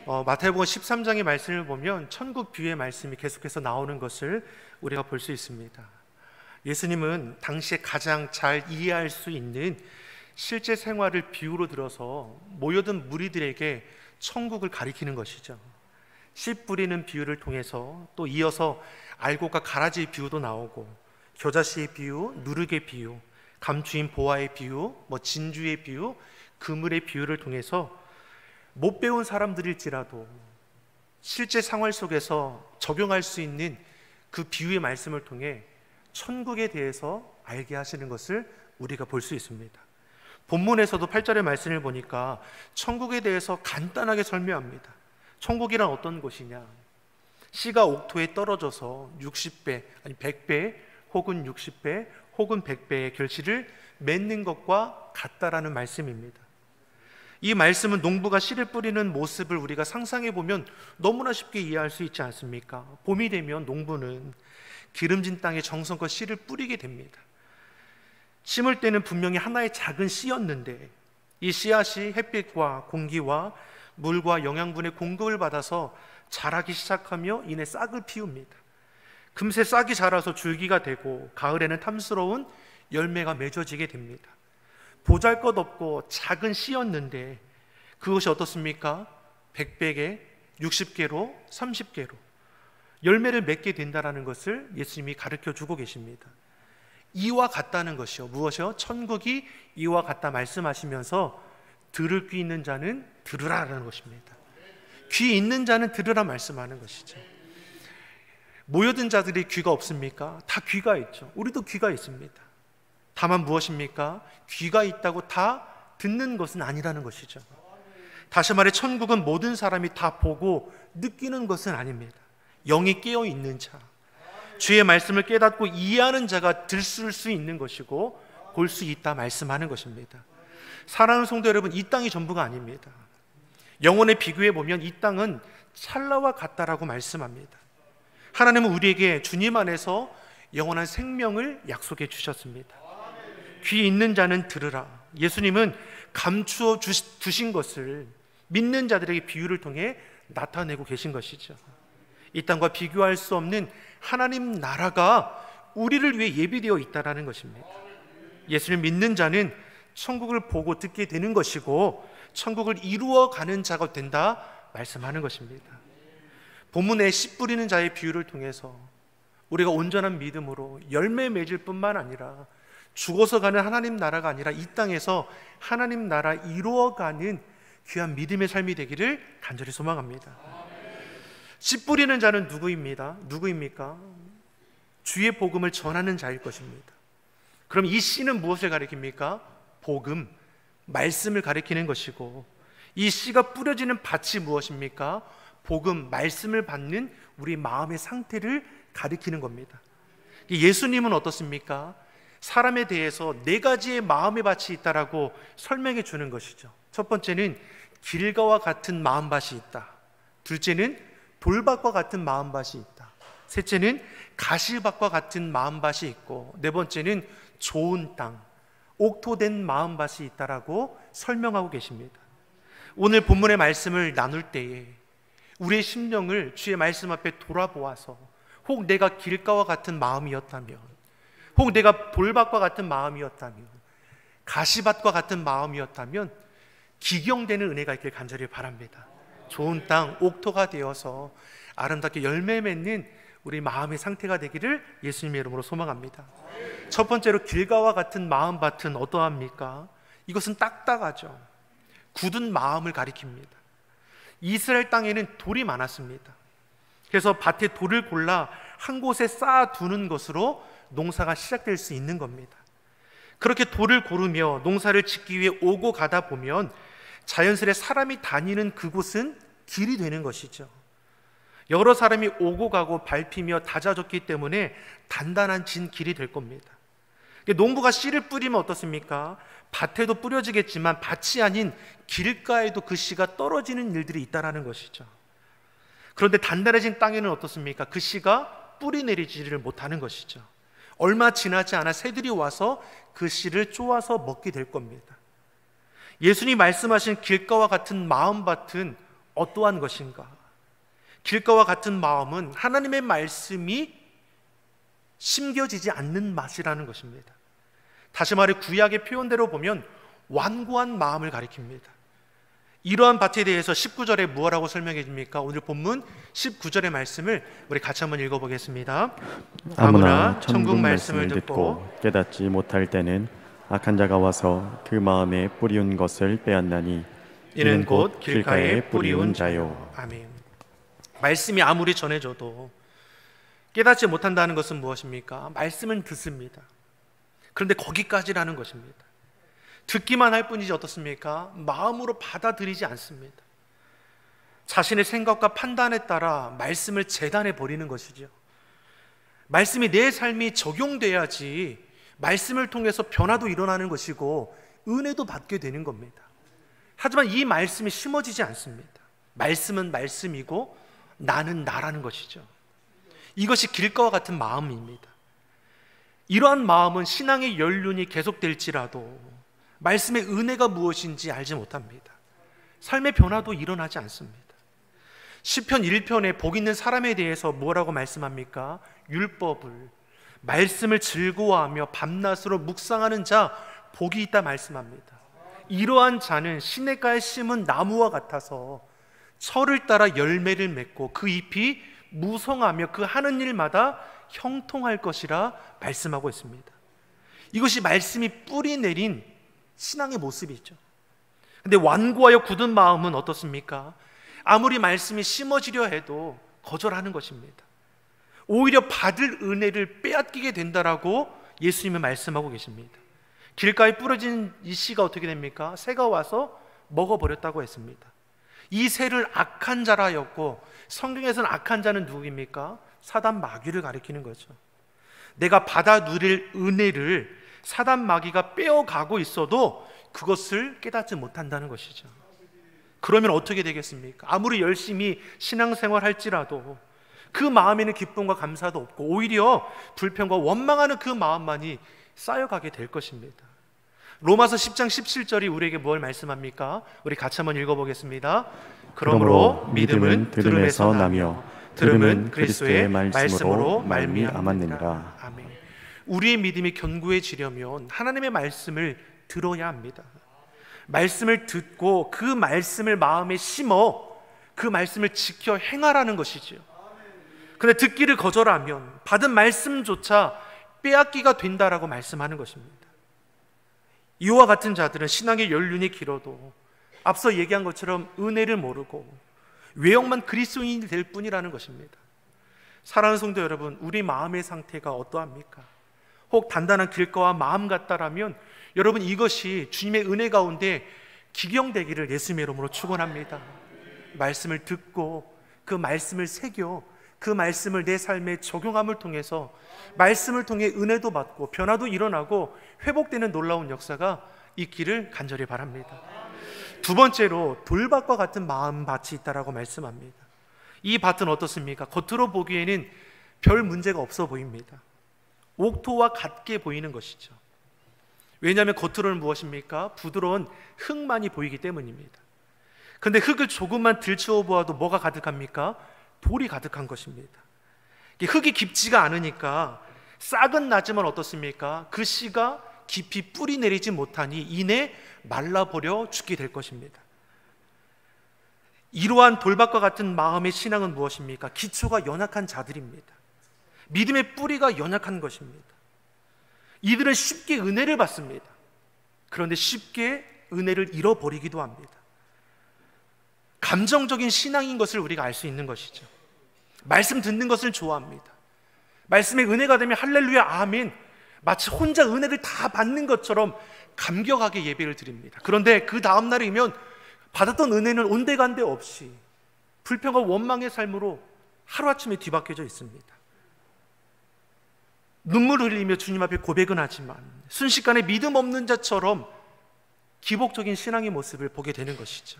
마태복음 13장의 말씀을 보면 천국 비유의 말씀이 계속해서 나오는 것을 우리가 볼 수 있습니다. 예수님은 당시에 가장 잘 이해할 수 있는 실제 생활을 비유로 들어서 모여든 무리들에게 천국을 가리키는 것이죠. 씨 뿌리는 비유를 통해서 또 이어서 알곡과 가라지의 비유도 나오고, 겨자씨의 비유, 누룩의 비유, 감추인 보화의 비유, 진주의 비유, 그물의 비유를 통해서 못 배운 사람들일지라도 실제 생활 속에서 적용할 수 있는 그 비유의 말씀을 통해 천국에 대해서 알게 하시는 것을 우리가 볼 수 있습니다. 본문에서도 8절의 말씀을 보니까 천국에 대해서 간단하게 설명합니다. 천국이란 어떤 곳이냐? 씨가 옥토에 떨어져서 60배, 아니 100배, 혹은 60배, 혹은 100배의 결실을 맺는 것과 같다라는 말씀입니다. 이 말씀은 농부가 씨를 뿌리는 모습을 우리가 상상해 보면 너무나 쉽게 이해할 수 있지 않습니까? 봄이 되면 농부는 기름진 땅에 정성껏 씨를 뿌리게 됩니다. 심을 때는 분명히 하나의 작은 씨였는데 이 씨앗이 햇빛과 공기와 물과 영양분의 공급을 받아서 자라기 시작하며 이내 싹을 피웁니다. 금세 싹이 자라서 줄기가 되고 가을에는 탐스러운 열매가 맺어지게 됩니다. 보잘것없고 작은 씨였는데 그것이 어떻습니까? 100배에 60개로 30개로 열매를 맺게 된다는 것을 예수님이 가르쳐주고 계십니다. 이와 같다는 것이요, 무엇이요? 천국이 이와 같다 말씀하시면서 들을 귀 있는 자는 들으라라는 것입니다. 귀 있는 자는 들으라 말씀하는 것이죠. 모여든 자들이 귀가 없습니까? 다 귀가 있죠. 우리도 귀가 있습니다. 다만 무엇입니까? 귀가 있다고 다 듣는 것은 아니라는 것이죠. 다시 말해 천국은 모든 사람이 다 보고 느끼는 것은 아닙니다. 영이 깨어 있는 자, 주의 말씀을 깨닫고 이해하는 자가 들을 수 있는 것이고 볼 수 있다 말씀하는 것입니다. 사랑하는 성도 여러분, 이 땅이 전부가 아닙니다. 영혼에 비교해 보면 이 땅은 찰나와 같다라고 말씀합니다. 하나님은 우리에게 주님 안에서 영원한 생명을 약속해 주셨습니다. 귀 있는 자는 들으라. 예수님은 감추어 두신 것을 믿는 자들에게 비유를 통해 나타내고 계신 것이죠. 이 땅과 비교할 수 없는 하나님 나라가 우리를 위해 예비되어 있다는 것입니다. 예수를 믿는 자는 천국을 보고 듣게 되는 것이고 천국을 이루어가는 자가 된다 말씀하는 것입니다. 본문에 씨 뿌리는 자의 비유를 통해서 우리가 온전한 믿음으로 열매 맺을 뿐만 아니라 죽어서 가는 하나님 나라가 아니라 이 땅에서 하나님 나라 이루어가는 귀한 믿음의 삶이 되기를 간절히 소망합니다. 씨 뿌리는 자는 누구입니까? 주의 복음을 전하는 자일 것입니다. 그럼 이 씨는 무엇을 가리킵니까? 복음, 말씀을 가리키는 것이고, 이 씨가 뿌려지는 밭이 무엇입니까? 복음, 말씀을 받는 우리 마음의 상태를 가리키는 겁니다. 예수님은 어떻습니까? 사람에 대해서 4가지의 마음의 밭이 있다라고 설명해 주는 것이죠. 첫 번째는 길가와 같은 마음밭이 있다. 둘째는 돌밭과 같은 마음밭이 있다. 셋째는 가시밭과 같은 마음밭이 있고, 네 번째는 좋은 땅, 옥토된 마음밭이 있다라고 설명하고 계십니다. 오늘 본문의 말씀을 나눌 때에 우리의 심령을 주의 말씀 앞에 돌아보아서 혹 내가 길가와 같은 마음이었다면, 혹 내가 돌밭과 같은 마음이었다면, 가시밭과 같은 마음이었다면 기경되는 은혜가 있길 간절히 바랍니다. 좋은 땅, 옥토가 되어서 아름답게 열매 맺는 우리 마음의 상태가 되기를 예수님의 이름으로 소망합니다. 첫 번째로 길가와 같은 마음밭은 어떠합니까? 이것은 딱딱하죠. 굳은 마음을 가리킵니다. 이스라엘 땅에는 돌이 많았습니다. 그래서 밭에 돌을 골라 한 곳에 쌓아두는 것으로 농사가 시작될 수 있는 겁니다. 그렇게 돌을 고르며 농사를 짓기 위해 오고 가다 보면 자연스레 사람이 다니는 그곳은 길이 되는 것이죠. 여러 사람이 오고 가고 밟히며 다져졌기 때문에 단단한 진 길이 될 겁니다. 농부가 씨를 뿌리면 어떻습니까? 밭에도 뿌려지겠지만 밭이 아닌 길가에도 그 씨가 떨어지는 일들이 있다는 것이죠. 그런데 단단해진 땅에는 어떻습니까? 그 씨가 뿌리 내리지를 못하는 것이죠. 얼마 지나지 않아 새들이 와서 그 씨를 쪼아서 먹게 될 겁니다. 예수님 말씀하신 길가와 같은 마음밭은 어떠한 것인가? 길가와 같은 마음은 하나님의 말씀이 심겨지지 않는 맛이라는 것입니다. 다시 말해 구약의 표현대로 보면 완고한 마음을 가리킵니다. 이러한 밭에 대해서 19절에 무엇라고 설명해 줍니까? 오늘 본문 19절의 말씀을 우리 같이 한번 읽어보겠습니다. 아무나 천국 말씀을 듣고 깨닫지 못할 때는 악한 자가 와서 그 마음에 뿌리운 것을 빼앗나니 이는 곧 길가에 뿌리운 자요. 아멘. 말씀이 아무리 전해져도 깨닫지 못한다는 것은 무엇입니까? 말씀은 듣습니다. 그런데 거기까지라는 것입니다. 듣기만 할 뿐이지 어떻습니까? 마음으로 받아들이지 않습니다. 자신의 생각과 판단에 따라 말씀을 재단해 버리는 것이죠. 말씀이 내 삶이 적용돼야지 말씀을 통해서 변화도 일어나는 것이고 은혜도 받게 되는 겁니다. 하지만 이 말씀이 심어지지 않습니다. 말씀은 말씀이고 나는 나라는 것이죠. 이것이 길가와 같은 마음입니다. 이러한 마음은 신앙의 연륜이 계속될지라도 말씀의 은혜가 무엇인지 알지 못합니다. 삶의 변화도 일어나지 않습니다. 시편 1편에 복 있는 사람에 대해서 뭐라고 말씀합니까? 율법을, 말씀을 즐거워하며 밤낮으로 묵상하는 자 복이 있다 말씀합니다. 이러한 자는 시냇가에 심은 나무와 같아서 철을 따라 열매를 맺고 그 잎이 무성하며 그 하는 일마다 형통할 것이라 말씀하고 있습니다. 이것이 말씀이 뿌리 내린 신앙의 모습이죠. 근데 완고하여 굳은 마음은 어떻습니까? 아무리 말씀이 심어지려 해도 거절하는 것입니다. 오히려 받을 은혜를 빼앗기게 된다라고 예수님은 말씀하고 계십니다. 길가에 뿌려진 이 씨가 어떻게 됩니까? 새가 와서 먹어버렸다고 했습니다. 이 새를 악한 자라 하였고, 성경에서는 악한 자는 누구입니까? 사단 마귀를 가리키는 거죠. 내가 받아 누릴 은혜를 사단 마귀가 빼어가고 있어도 그것을 깨닫지 못한다는 것이죠. 그러면 어떻게 되겠습니까? 아무리 열심히 신앙생활 할지라도 그 마음에는 기쁨과 감사도 없고 오히려 불평과 원망하는 그 마음만이 쌓여가게 될 것입니다. 로마서 10장 17절이 우리에게 뭘 말씀합니까? 우리 같이 한번 읽어보겠습니다. 그러므로 믿음은 들음에서 나며 들음은 그리스도의 말씀으로 말미암았느니라. 아멘. 우리의 믿음이 견고해지려면 하나님의 말씀을 들어야 합니다. 말씀을 듣고 그 말씀을 마음에 심어 그 말씀을 지켜 행하라는 것이지요. 그런데 듣기를 거절하면 받은 말씀조차 빼앗기가 된다라고 말씀하는 것입니다. 이와 같은 자들은 신앙의 연륜이 길어도 앞서 얘기한 것처럼 은혜를 모르고 외형만 그리스도인이 될 뿐이라는 것입니다. 사랑하는 성도 여러분, 우리 마음의 상태가 어떠합니까? 혹 단단한 길가와 마음 같다라면 여러분 이것이 주님의 은혜 가운데 기경되기를 예수님의 이름으로 축원합니다. 말씀을 듣고 그 말씀을 새겨 그 말씀을 내 삶에 적용함을 통해서 말씀을 통해 은혜도 받고 변화도 일어나고 회복되는 놀라운 역사가 있기를 간절히 바랍니다. 두 번째로 돌밭과 같은 마음밭이 있다라고 말씀합니다. 이 밭은 어떻습니까? 겉으로 보기에는 별 문제가 없어 보입니다. 옥토와 같게 보이는 것이죠. 왜냐하면 겉으로는 무엇입니까? 부드러운 흙만이 보이기 때문입니다. 그런데 흙을 조금만 들추어 보아도 뭐가 가득합니까? 돌이 가득한 것입니다. 흙이 깊지가 않으니까 싹은 나지만 어떻습니까? 그 씨가 깊이 뿌리 내리지 못하니 이내 말라버려 죽게 될 것입니다. 이러한 돌밭과 같은 마음의 신앙은 무엇입니까? 기초가 연약한 자들입니다. 믿음의 뿌리가 연약한 것입니다. 이들은 쉽게 은혜를 받습니다. 그런데 쉽게 은혜를 잃어버리기도 합니다. 감정적인 신앙인 것을 우리가 알 수 있는 것이죠. 말씀 듣는 것을 좋아합니다. 말씀의 은혜가 되면 할렐루야 아멘, 마치 혼자 은혜를 다 받는 것처럼 감격하게 예배를 드립니다. 그런데 그 다음 날이면 받았던 은혜는 온데간데 없이 불평과 원망의 삶으로 하루아침에 뒤바뀌어져 있습니다. 눈물 흘리며 주님 앞에 고백은 하지만 순식간에 믿음 없는 자처럼 기복적인 신앙의 모습을 보게 되는 것이죠.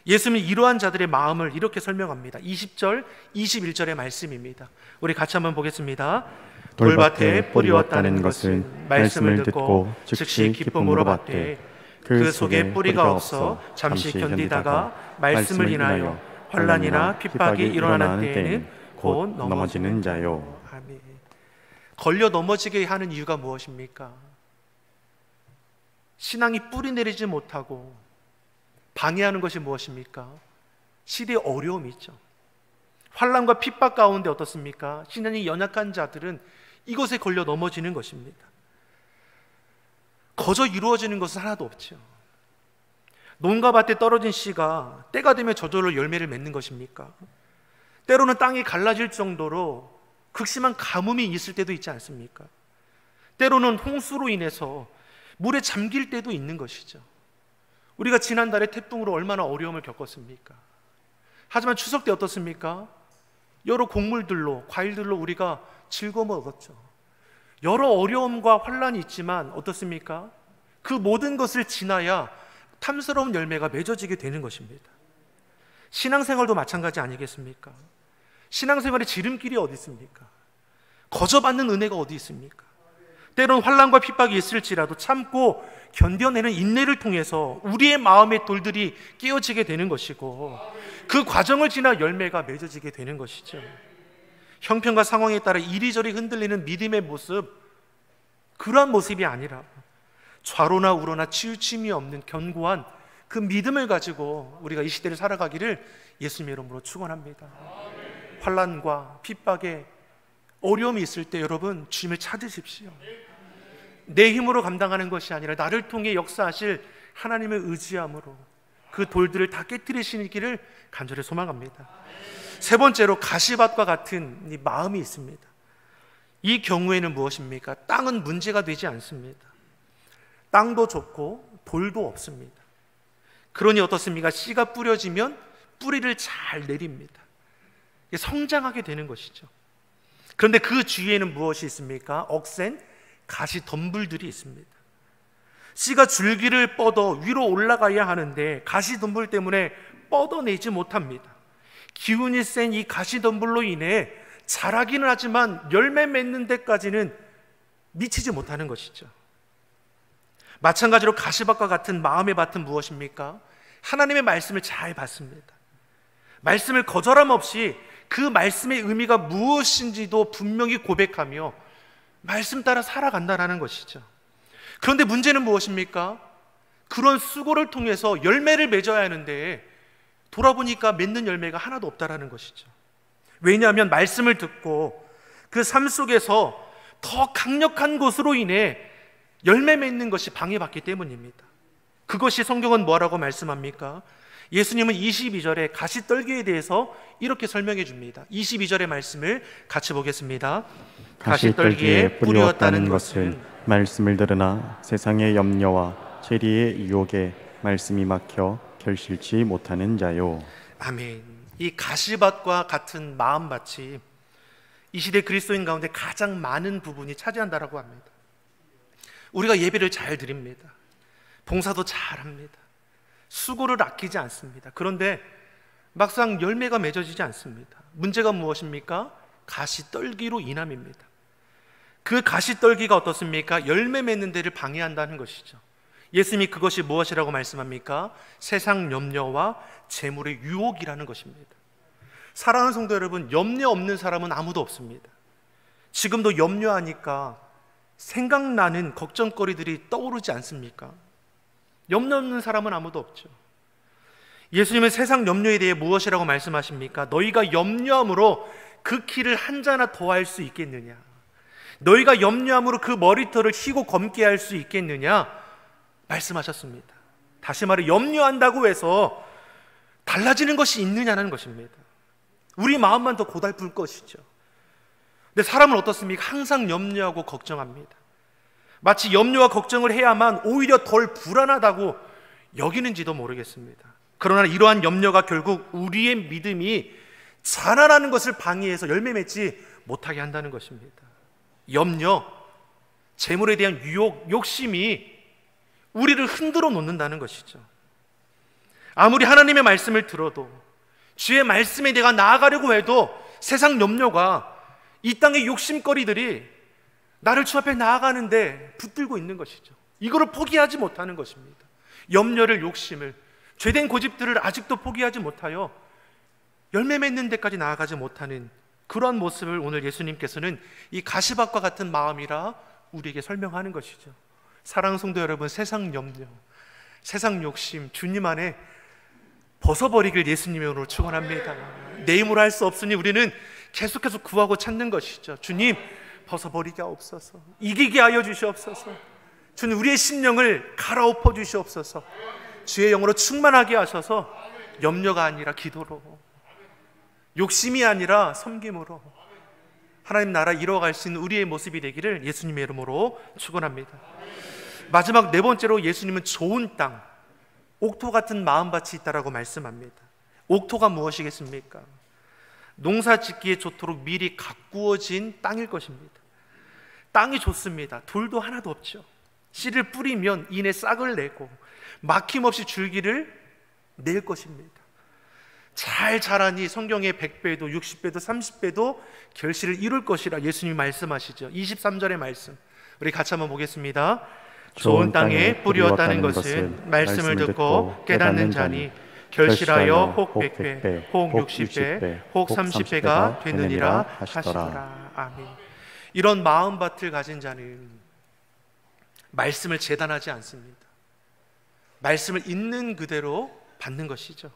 예수님은 이러한 자들의 마음을 이렇게 설명합니다. 20절, 21절의 말씀입니다. 우리 같이 한번 보겠습니다. 돌밭에 뿌리었다는 것은 말씀을 듣고 즉시 기쁨으로 받되 그 속에 뿌리가 없어 잠시 견디다가 말씀을 인하여 환난이나 핍박이 일어나는 때에는 곧 넘어지는 자요. 아멘. 걸려 넘어지게 하는 이유가 무엇입니까? 신앙이 뿌리 내리지 못하고 방해하는 것이 무엇입니까? 시대의 어려움이 있죠. 환난과 핍박 가운데 어떻습니까? 신앙이 연약한 자들은 이것에 걸려 넘어지는 것입니다. 거저 이루어지는 것은 하나도 없죠. 논과 밭에 떨어진 씨가 때가 되면 저절로 열매를 맺는 것입니까? 때로는 땅이 갈라질 정도로 극심한 가뭄이 있을 때도 있지 않습니까? 때로는 홍수로 인해서 물에 잠길 때도 있는 것이죠. 우리가 지난달에 태풍으로 얼마나 어려움을 겪었습니까? 하지만 추석 때 어떻습니까? 여러 곡물들로, 과일들로 우리가 즐거움을 얻었죠. 여러 어려움과 환란이 있지만 어떻습니까? 그 모든 것을 지나야 탐스러운 열매가 맺어지게 되는 것입니다. 신앙생활도 마찬가지 아니겠습니까? 신앙생활의 지름길이 어디 있습니까? 거저받는 은혜가 어디 있습니까? 때론 환난과 핍박이 있을지라도 참고 견뎌내는 인내를 통해서 우리의 마음의 돌들이 깨어지게 되는 것이고, 그 과정을 지나 열매가 맺어지게 되는 것이죠. 형편과 상황에 따라 이리저리 흔들리는 믿음의 모습, 그러한 모습이 아니라 좌로나 우로나 치우침이 없는 견고한 그 믿음을 가지고 우리가 이 시대를 살아가기를 예수님의 이름으로 축원합니다. 환난과 핍박에 어려움이 있을 때 여러분 주님을 찾으십시오. 내 힘으로 감당하는 것이 아니라 나를 통해 역사하실 하나님을 의지함으로 그 돌들을 다 깨뜨리시기를 간절히 소망합니다. 세 번째로 가시밭과 같은 이 마음이 있습니다. 이 경우에는 무엇입니까? 땅은 문제가 되지 않습니다. 땅도 좁고 돌도 없습니다. 그러니 어떻습니까? 씨가 뿌려지면 뿌리를 잘 내립니다. 성장하게 되는 것이죠. 그런데 그 주위에는 무엇이 있습니까? 억센 가시 덤불들이 있습니다. 씨가 줄기를 뻗어 위로 올라가야 하는데 가시 덤불 때문에 뻗어내지 못합니다. 기운이 센 이 가시 덤불로 인해 자라기는 하지만 열매 맺는 데까지는 미치지 못하는 것이죠. 마찬가지로 가시밭과 같은 마음의 밭은 무엇입니까? 하나님의 말씀을 잘 받습니다. 말씀을 거절함 없이 그 말씀의 의미가 무엇인지도 분명히 고백하며 말씀 따라 살아간다는 것이죠. 그런데 문제는 무엇입니까? 그런 수고를 통해서 열매를 맺어야 하는데 돌아보니까 맺는 열매가 하나도 없다라는 것이죠. 왜냐하면 말씀을 듣고 그 삶 속에서 더 강력한 것으로 인해 열매 맺는 것이 방해받기 때문입니다. 그것이 성경은 뭐라고 말씀합니까? 예수님은 22절에 가시떨기에 대해서 이렇게 설명해 줍니다. 22절의 말씀을 같이 보겠습니다. 가시떨기에 뿌리웠다는 것은 말씀을 들으나 세상의 염려와 재리의 유혹에 말씀이 막혀 결실치 못하는 자요. 아멘. 이 가시밭과 같은 마음밭이 이 시대 그리스도인 가운데 가장 많은 부분이 차지한다라고 합니다. 우리가 예배를 잘 드립니다. 봉사도 잘합니다. 수고를 아끼지 않습니다. 그런데 막상 열매가 맺어지지 않습니다. 문제가 무엇입니까? 가시떨기로 인함입니다. 그 가시떨기가 어떻습니까? 열매 맺는 데를 방해한다는 것이죠. 예수님이 그것이 무엇이라고 말씀합니까? 세상 염려와 재물의 유혹이라는 것입니다. 사랑하는 성도 여러분, 염려 없는 사람은 아무도 없습니다. 지금도 염려하니까 생각나는 걱정거리들이 떠오르지 않습니까? 염려 없는 사람은 아무도 없죠. 예수님은 세상 염려에 대해 무엇이라고 말씀하십니까? 너희가 염려함으로 그 키를 한 자나 더할 수 있겠느냐? 너희가 염려함으로 그 머리털을 희고 검게 할 수 있겠느냐? 말씀하셨습니다. 다시 말해 염려한다고 해서 달라지는 것이 있느냐는 것입니다. 우리 마음만 더 고달플 것이죠. 근데 사람은 어떻습니까? 항상 염려하고 걱정합니다. 마치 염려와 걱정을 해야만 오히려 덜 불안하다고 여기는지도 모르겠습니다. 그러나 이러한 염려가 결국 우리의 믿음이 자라나는 것을 방해해서 열매 맺지 못하게 한다는 것입니다. 염려, 재물에 대한 유혹, 욕심이 우리를 흔들어 놓는다는 것이죠. 아무리 하나님의 말씀을 들어도 주의 말씀에 내가 나아가려고 해도 세상 염려가 이 땅의 욕심거리들이 나를 주 앞에 나아가는데 붙들고 있는 것이죠. 이거를 포기하지 못하는 것입니다. 염려를, 욕심을, 죄된 고집들을 아직도 포기하지 못하여 열매 맺는 데까지 나아가지 못하는 그러한 모습을 오늘 예수님께서는 이 가시밭과 같은 마음이라 우리에게 설명하는 것이죠. 사랑하는 성도 여러분, 세상 염려, 세상 욕심 주님 안에 벗어버리길 예수님의 이름으로 축원합니다. 내 힘으로 할 수 없으니 우리는 계속해서 구하고 찾는 것이죠. 주님, 벗어버리게 하옵소서. 이기게 하여 주시옵소서. 주님, 우리의 심령을 갈아엎어 주시옵소서. 주의 영으로 충만하게 하셔서 염려가 아니라 기도로, 욕심이 아니라 섬김으로 하나님 나라 이뤄갈 수 있는 우리의 모습이 되기를 예수님의 이름으로 축원합니다. 마지막 네 번째로 예수님은 좋은 땅, 옥토 같은 마음밭이 있다라고 말씀합니다. 옥토가 무엇이겠습니까? 농사 짓기에 좋도록 미리 가꾸어진 땅일 것입니다. 땅이 좋습니다. 돌도 하나도 없죠. 씨를 뿌리면 이내 싹을 내고 막힘없이 줄기를 낼 것입니다. 잘 자라니 성경의 100배도 60배도 30배도 결실을 이룰 것이라 예수님이 말씀하시죠. 23절의 말씀 우리 같이 한번 보겠습니다. 좋은 땅에 뿌리었다는 것은 말씀을 듣고 깨닫는 자니 결실하여 혹 100배, 혹 60배, 혹 30배가 되느니라 하시더라. 아멘. 이런 마음밭을 가진 자는 말씀을 재단하지 않습니다. 말씀을 있는 그대로 받는 것이죠.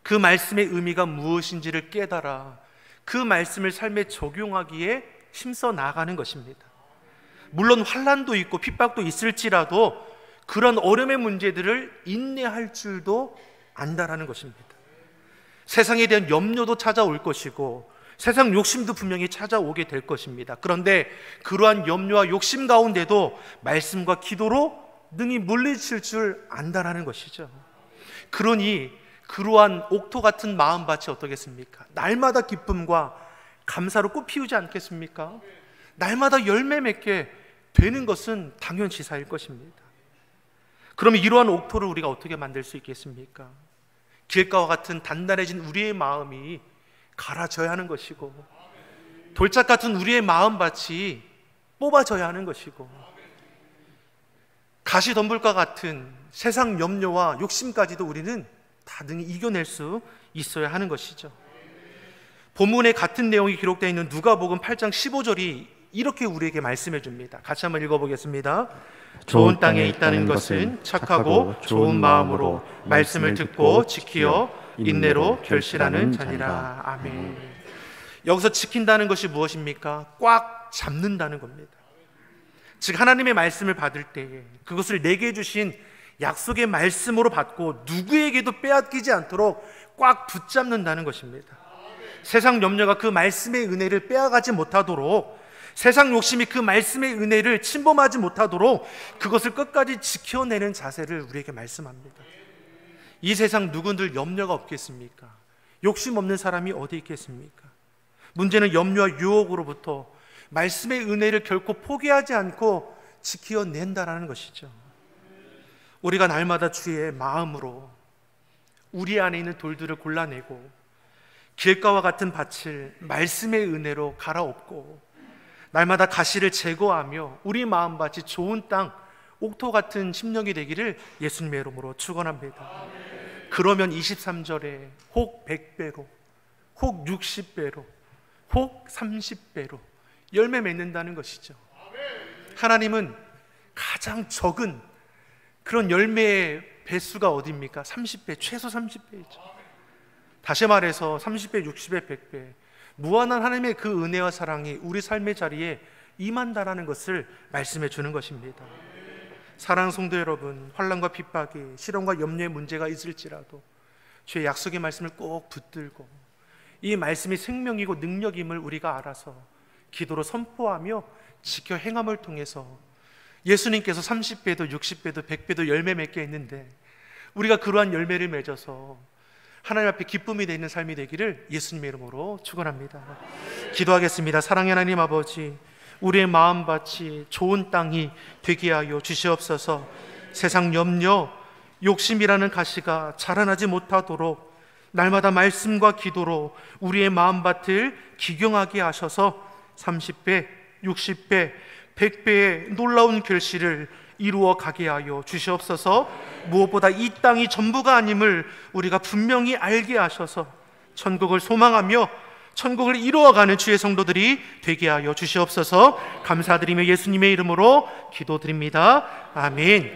그 말씀의 의미가 무엇인지를 깨달아 그 말씀을 삶에 적용하기에 힘써 나아가는 것입니다. 물론 환난도 있고 핍박도 있을지라도 그런 어려움의 문제들을 인내할 줄도 안다라는 것입니다. 세상에 대한 염려도 찾아올 것이고 세상 욕심도 분명히 찾아오게 될 것입니다. 그런데 그러한 염려와 욕심 가운데도 말씀과 기도로 능히 물리칠 줄 안다라는 것이죠. 그러니 그러한 옥토 같은 마음밭이 어떻겠습니까? 날마다 기쁨과 감사로 꽃 피우지 않겠습니까? 날마다 열매 맺게 되는 것은 당연지사일 것입니다. 그러면 이러한 옥토를 우리가 어떻게 만들 수 있겠습니까? 길가와 같은 단단해진 우리의 마음이 갈아져야 하는 것이고 돌짝 같은 우리의 마음밭이 뽑아져야 하는 것이고 가시덤불과 같은 세상 염려와 욕심까지도 우리는 다 능히 이겨낼 수 있어야 하는 것이죠. 본문에 같은 내용이 기록되어 있는 누가복음 8장 15절이 이렇게 우리에게 말씀해 줍니다. 같이 한번 읽어보겠습니다. 좋은 땅에 있다는 것은 착하고 좋은 마음으로 말씀을 듣고 지키어 인내로 결실하는 자니라. 아멘. 여기서 지킨다는 것이 무엇입니까? 꽉 잡는다는 겁니다. 즉 하나님의 말씀을 받을 때에 그것을 내게 주신 약속의 말씀으로 받고 누구에게도 빼앗기지 않도록 꽉 붙잡는다는 것입니다. 세상 염려가 그 말씀의 은혜를 빼앗가지 못하도록, 세상 욕심이 그 말씀의 은혜를 침범하지 못하도록 그것을 끝까지 지켜내는 자세를 우리에게 말씀합니다. 이 세상 누구들 염려가 없겠습니까? 욕심 없는 사람이 어디 있겠습니까? 문제는 염려와 유혹으로부터 말씀의 은혜를 결코 포기하지 않고 지켜낸다라는 것이죠. 우리가 날마다 주의 마음으로 우리 안에 있는 돌들을 골라내고 길가와 같은 밭을 말씀의 은혜로 갈아엎고 날마다 가시를 제거하며 우리 마음밭이 좋은 땅, 옥토 같은 심령이 되기를 예수님의 이름으로 축원합니다. 그러면 23절에 혹 100배로, 혹 60배로, 혹 30배로 열매 맺는다는 것이죠. 하나님은 가장 적은 그런 열매의 배수가 어디입니까? 30배, 최소 30배이죠. 다시 말해서 30배, 60배, 100배 무한한 하나님의 그 은혜와 사랑이 우리 삶의 자리에 임한다라는 것을 말씀해 주는 것입니다. 사랑하는 성도 여러분, 환난과 핍박이, 시련과 염려의 문제가 있을지라도 주의 약속의 말씀을 꼭 붙들고 이 말씀이 생명이고 능력임을 우리가 알아서 기도로 선포하며 지켜 행함을 통해서 예수님께서 30배도 60배도 100배도 열매 맺게 했는데 우리가 그러한 열매를 맺어서 하나님 앞에 기쁨이 되는 삶이 되기를 예수님의 이름으로 축원합니다. 기도하겠습니다. 사랑의 하나님 아버지, 우리의 마음밭이 좋은 땅이 되게 하여 주시옵소서. 세상 염려, 욕심이라는 가시가 자라나지 못하도록 날마다 말씀과 기도로 우리의 마음밭을 기경하게 하셔서 30배, 60배, 100배의 놀라운 결실을 이루어 가게 하여 주시옵소서. 무엇보다 이 땅이 전부가 아님을 우리가 분명히 알게 하셔서 천국을 소망하며 천국을 이루어가는 주의 성도들이 되게 하여 주시옵소서. 감사드리며 예수님의 이름으로 기도드립니다. 아멘.